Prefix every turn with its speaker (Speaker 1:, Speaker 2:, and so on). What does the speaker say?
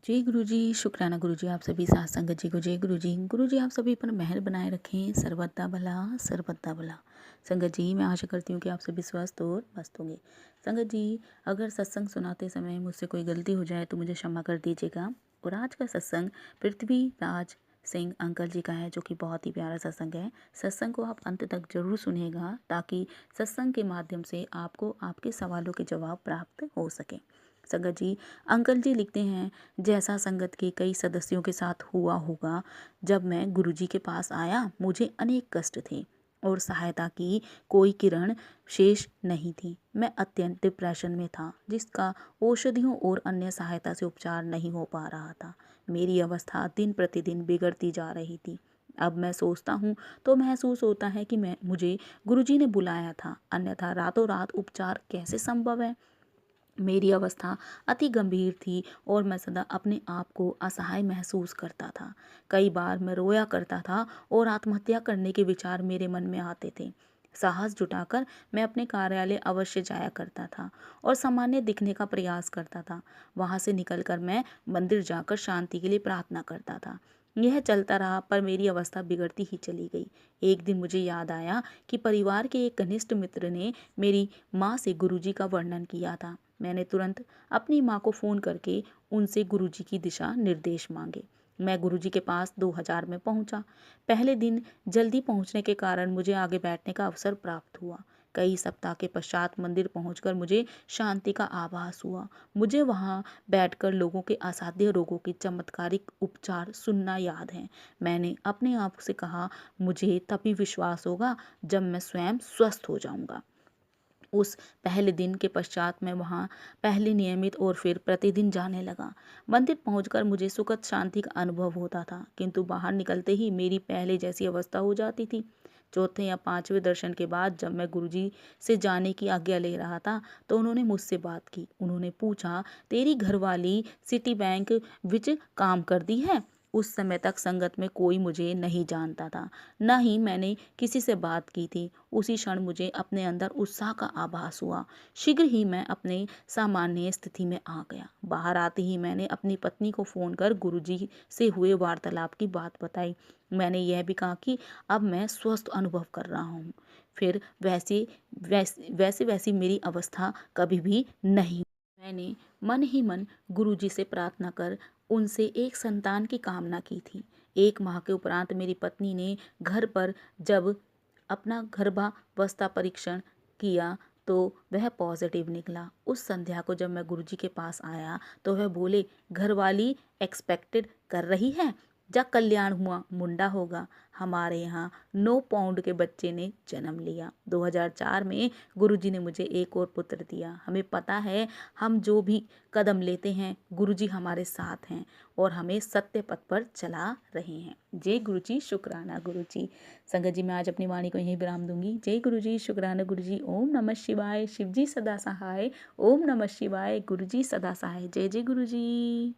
Speaker 1: जय गुरु जी। शुक्राना गुरु जी, आप सभी साथ संगत जी को जय गुरु जी। गुरु जी आप सभी पर मेहर बनाए रखें, सर्वदा भला सर्वदा भला। संगत जी मैं आशा करती हूँ कि आप सभी स्वस्थ और मस्त होंगे। संगत जी, अगर सत्संग सुनाते समय मुझसे कोई गलती हो जाए तो मुझे क्षमा कर दीजिएगा। और आज का सत्संग पृथ्वी राज सिंह अंकल जी का है, जो कि बहुत ही प्यारा सत्संग है। सत्संग को आप अंत तक जरूर सुनिएगा ताकि सत्संग के माध्यम से आपको आपके सवालों के जवाब प्राप्त हो सके। संगत जी, अंकल जी लिखते हैं, जैसा संगत के कई सदस्यों के साथ हुआ होगा, जब मैं गुरुजी के पास आया मुझे अनेक कष्ट थे और सहायता की कोई किरण शेष नहीं थी। मैं अत्यंत डिप्रेशन में था, जिसका औषधियों और अन्य सहायता से उपचार नहीं हो पा रहा था। मेरी अवस्था दिन प्रतिदिन बिगड़ती जा रही थी। अब मैं सोचता हूँ तो महसूस होता है कि मुझे गुरुजी ने बुलाया था, अन्यथा रातों रात उपचार कैसे संभव है। मेरी अवस्था अति गंभीर थी और मैं सदा अपने आप को असहाय महसूस करता था। कई बार मैं रोया करता था और आत्महत्या करने के विचार मेरे मन में आते थे। साहस जुटाकर मैं अपने कार्यालय अवश्य जाया करता था और सामान्य दिखने का प्रयास करता था। वहां से निकलकर मैं मंदिर जाकर शांति के लिए प्रार्थना करता था। यह चलता रहा, पर मेरी अवस्था बिगड़ती ही चली गई। एक दिन मुझे याद आया कि परिवार के एक घनिष्ठ मित्र ने मेरी माँ से गुरुजी का वर्णन किया था। मैंने तुरंत अपनी माँ को फ़ोन करके उनसे गुरुजी की दिशा निर्देश मांगे। मैं गुरुजी के पास 2000 में पहुंचा। पहले दिन जल्दी पहुंचने के कारण मुझे आगे बैठने का अवसर प्राप्त हुआ। कई सप्ताह के पश्चात मंदिर पहुंचकर मुझे शांति का आभास हुआ। मुझे वहां बैठकर लोगों के असाध्य रोगों के चमत्कारिक उपचार सुनना याद है। मैंने अपने आप से कहा, मुझे तभी विश्वास होगा जब मैं स्वयं स्वस्थ हो जाऊंगा। उस पहले दिन के पश्चात मैं वहाँ पहले नियमित और फिर प्रतिदिन जाने लगा। मंदिर पहुंचकर मुझे सुखद शांति का अनुभव होता था, किंतु बाहर निकलते ही मेरी पहले जैसी अवस्था हो जाती थी। चौथे या पांचवें दर्शन के बाद जब मैं गुरुजी से जाने की आज्ञा ले रहा था तो उन्होंने मुझसे बात की। उन्होंने पूछा, तेरी घरवाली सिटी बैंक विच काम करती है? उस समय तक संगत में कोई मुझे नहीं जानता था, न ही मैंने किसी से बात की थी। उसी क्षण मुझे अपने अंदर उत्साह का आभास हुआ। शीघ्र ही मैं अपने सामान्य स्थिति में आ गया। बाहर आते ही मैंने अपनी पत्नी को फ़ोन कर गुरुजी से हुए वार्तालाप की बात बताई। मैंने यह भी कहा कि अब मैं स्वस्थ अनुभव कर रहा हूँ। फिर वैसी मेरी अवस्था कभी भी नहीं। मैंने मन ही मन गुरुजी से प्रार्थना कर उनसे एक संतान की कामना की थी। 1 माह के उपरांत मेरी पत्नी ने घर पर जब अपना गर्भावस्था परीक्षण किया तो वह पॉजिटिव निकला। उस संध्या को जब मैं गुरुजी के पास आया तो वह बोले, घरवाली एक्सपेक्टेड कर रही है, जा कल्याण हुआ मुंडा होगा। हमारे यहाँ 9 पाउंड के बच्चे ने जन्म लिया। 2004 में गुरुजी ने मुझे एक और पुत्र दिया। हमें पता है हम जो भी कदम लेते हैं गुरुजी हमारे साथ हैं और हमें सत्य पथ पर चला रहे हैं। जय गुरुजी, शुक्राना गुरुजी। संगत जी मैं आज अपनी वाणी को यहीं विराम दूंगी। जय गुरुजी, शुक्राना गुरुजी। ओम नमः शिवाय। शिवजी सदा सहाय। ओम नमः शिवाय। गुरुजी सदा सहाय। जय जय गुरुजी।